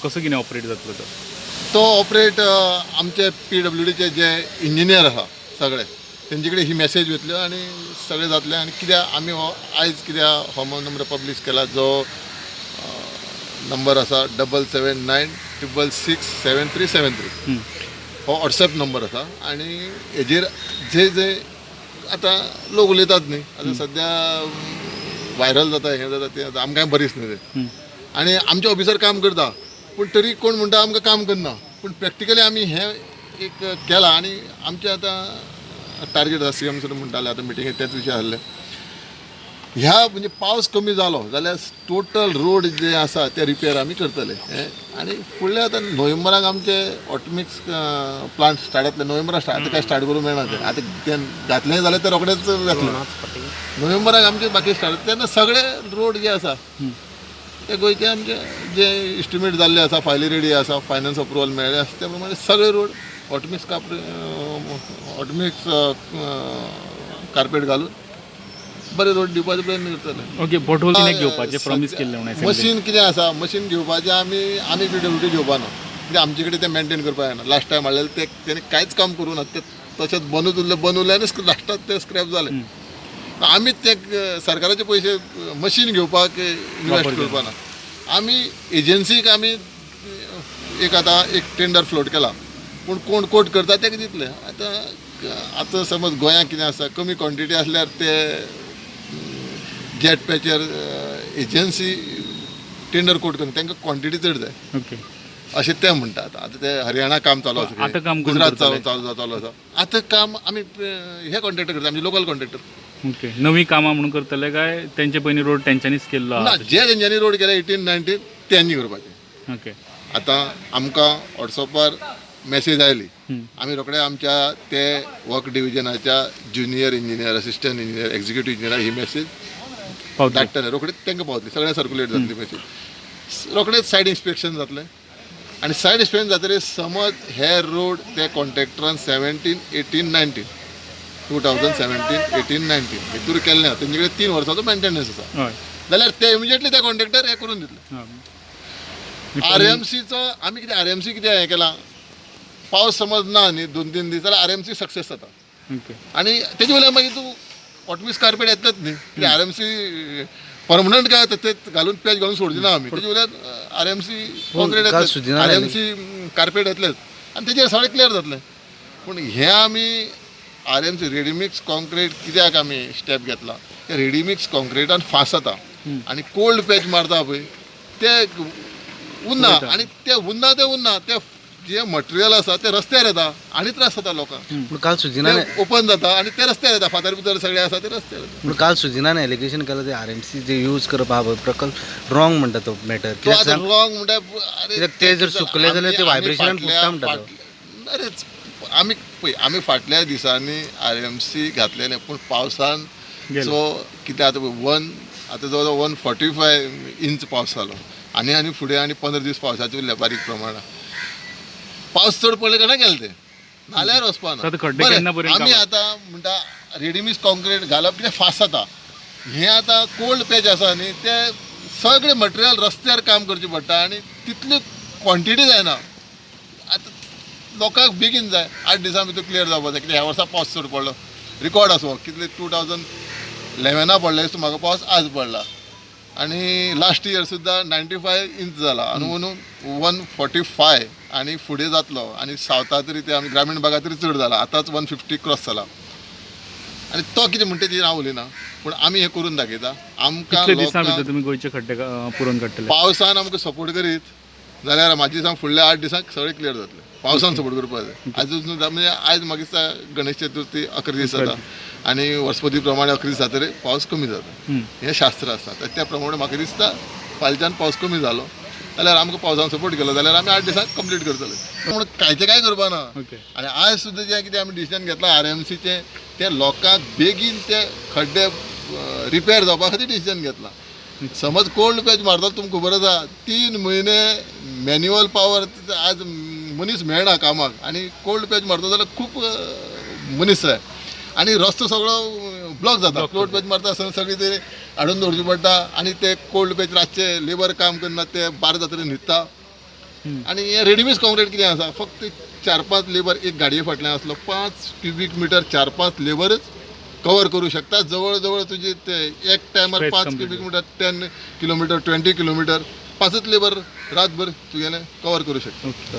कसो कितें ऑपरेट जातलो तो? तो ऑपरेट आमचे PWDचे जे इंजिनियर आहा सगळे तेंचे कडेन ही मेसेज वयतल्यो आनी सगळें जातलें. आनी कित्याक आमी हो आयज कित्याक हो नंबर पब्लीश केला जो नंबर आसा 7796667373 हो WhatsApp नंबर आसा. आनी हेजेर जे जे आतां लोक उलयतात न्ही, आतां सद्या व्हायरल जाता हें जाता तें जाता, आमकां बरीच न्ही तें. आनी आमचे ऑफिसर काम करता पूण तरी कोण म्हणटा आमकां काम करना. पूण प्रॅक्टिकली आमी हें एक केलां आनी आमचें आतां टार्गेट आसा CM सुद्दां म्हणटाले आतां मिटिंगेक तेच विशय आहले. ह्या म्हणजे पावस कमी जालो जाल्यार टोटल रोड जे आसा ते रिपेर आमी करतले. आनी फुडल्या आतां नोव्हेंबराक आमचे ऑटोमिक्स प्लांट स्टार्ट जातले. नोव्हेंबराक स्टार्ट काय स्टार्ट करूंक मेळना तें आतां तें घातलें जाल्यार तें रोखडेंच जातलें. नोव्हेंबराक आमचे बाकी स्टार्ट तेन्ना सगळे रोड जे आसा ते गोंयचे आमचे जे इस्टिमेट जाल्ले आसा, फायली रेडी आसा, फायनान्स अप्रुवल मेळ्ळे आसा त्या प्रमाणे सगळे रोड ऑटोमिक्स कार्पेट घालून बरे रोड दिवपाचो प्रयत्न करतले. ओके, पोटहोल कितें घेवपाचें प्रॉमीस केल्लें म्हणून मशीन कितें आसा, मशीन घेवपाचें आमी PWD घेवपाना कित्याक आमचे कडेन तें मेंटेन करपाक येना. लास्ट टायम हाडलेलें ते तेणी कांयच काम करूं ना, ते तशेंच बनवले आनी लास्टाक ते स्क्रॅप जाले. आमी ते सरकाराचे पयशे मशीन घेवपाक इन्वेस्ट करपाना. आमी एजन्सीक आमी आतां एक टेंडर फ्लोट केला पूण कोण कोट करता तेका दितले. आतां समज गोंयांत कितें आसा कमी क्वॉन्टिटी आसल्यार ते jet patcher agency tender quote करता तांकां क्वॉन्टिटी चड जाय. ओके, अशें ते म्हणटात. आतां ते हरियाणा काम चालू आसा, गुजरात चालू आसा. आतां काम आमी हे कॉन्ट्रॅक्टर करता, आमचे लोकल कॉन्ट्रॅक्टर. ओके, नवी कामां म्हणून करतले काय तेंचे पयलीं रोड तेंच्यांनीच केल्लो ना, जे तेंच्यांनी रोड केला 18-19 तेंच्यांनी करपाचे. ओके, आतां आमकां WhatsAppar मेसेज आयली, आमी रोखडे आमच्या ते वर्क डिविजनाच्या junior engineer, assistant engineer, executive engineer ही मेसेज धाडटले. रोखडेच तांकां पावतली, सगळ्या सर्क्युलेट जातली मेसेज. रोखडेच सायड इन्स्पेक्शन जातलें आनी सायड इन्स्पेक्शन जातकीर समज हे रोड ते कॉन्ट्रॅक्टरान 2017-18-19 भितर केल्लें आसा, तेंचे कडेन 3 वर्सांचो मेंटेनन्स आसा जाल्यार ते इमिजिएटली ते कॉन्ट्रॅक्टर हे करून दितले. RMCचो आमी कितें RMC कितें हें केलां, पावस समज ना न्ही 2-3 दीस जाल्यार RMC सक्सेस जाता. आनी तेजे वयल्यान मागीर तूं ऑटोमिक्स कार्पेट येतलेच न्ही. RMC परमनंट काय ते घालून पॅच घालून सोडची ना आमी. तेजे वयल्यान RMC कॉन्क्रीट येतलेच, RMC कार्पेट येतलेच आनी तेजेर सगळें क्लियर जातलें. पूण हें आमी RMC रेडीमिक्स कॉन्क्रीट कित्याक आमी स्टेप घेतला, ते रेडीमिक्स कॉन्क्रीटान फास्ट जाता आनी कोल्ड पॅच मारता पळय ते उरना. आनी ते उरना ते जे मटेरियल आसा ते रस्त्यार येता आनी त्रास जाता लोकांक. काल सुजिनान ओपन जाता आनी ते रस्त्यार येता, फातर भितर सगळे आसा ते रस्त्यार येता. पूण काल सुजिनान एलिगेशन केलां ते RMC जे यूज करप आहा पळय प्रकल्प रॉंग म्हणटा तो मॅटर. तो आतां रॉंग म्हणटा ते जर सुकले जाल्यार ते व्हायब्रेशनान फुट्टा म्हणटा तो. अरे आमी फाटल्या दिसांनी RMC घातलेले पूण पावसान सो कितें आतां आतां जवळ 145 इंच पावस जालो आनी फुडें 15 दीस पावसाचे उरले बारीक प्रमाणात. पावस चड पडले काय गेले ते नाल्यार वचपाना. आमी आतां म्हणटा रेडीमिक्स कॉन्क्रीट घालप कितें फास्ट जाता. हें आतां कोल्ड पॅच आसा न्ही, ते सगळे मटेरियल रस्त्यार काम करचें पडटा आनी तितली क्वॉन्टिटी जायना. आतां लोकांक बेगीन जाय, 8 दिसां भितर क्लियर जावपाक जाय. कित्याक ह्या वर्सा पावस चड पडलो, रिकॉर्ड आसा कितले 2011 पडले म्हाका पावस आज पडला. आनी लास्ट इयर सुद्दां 95 इंच जाला आनी म्हणून 145 आनी फुडें जातलो. आनी सावथा तरी ते आमी ग्रामीण भागात तरी चड जाला, आतांच 150 क्रॉस जाला. आनी तो कितें म्हणटा तेजेर हांव उलयना, पूण आमी हें करून दाखयता. आमकां तुमी गोंयचे खड्डे पुरोवन काडटले. पावसान आमकां सपोर्ट करीत जाल्यार म्हाजे दिसांक फुडल्या 8 दिसांक सगळें क्लियर जातलें. पावसान सपोर्ट करपाक जाय. आजून म्हणजे आयज म्हाका दिसता गणेश चतुर्थी 11 दीस जाता आनी वर्सपती प्रमाणे 11 दीस जातकीर पावस कमी जाता. हें शास्त्र आसा. त्या प्रमाणे म्हाका दिसता फालच्यान पावस कमी जालो जाल्यार आमकां पावसान सपोर्ट केलो जाल्यार आमी 8 दिसांक कंप्लीट करतले. पूण कांयचें कांय करपाना. आनी आयज सुद्दां जें कितें आमी डिसिजन घेतलां RMCचें, ते लोकांक बेगीन ते खड्डे रिपेर जावपा खातीर डिसिजन घेतलां. समज कोल्ड पॅच मारता तुमकां खबर आसा 3 म्हयने मॅन्युअल पावर आज मनीस मेळना कामाक आनी कोल्ड पॅच मारता जाल्यार खूब मनीस जाय आनी रस्तो सगळो ब्लॉक जाता. कोल्ड पॅच मारता आसतना सगळी ते हाडून दवरची पडटा आनी ते कोल्ड पॅच रातचे लेबर काम करना ते 12 जातकीर न्हिदता आणि हे रेडीमेड कॉन्क्रीट कितें आसा फक्त 4-5 लेबर एक गाडये फाटल्यान आसलो 5 क्युबिक मिटर 4-5 लेबरच कवर करू शकता. जवळ जवळ तुझे ते एक टायमार Stretch 5 complete. Cubic metre 10 kilometre 20 kilometre 5च लेबर रातभर तुगेलें कवर करू शकता. ओके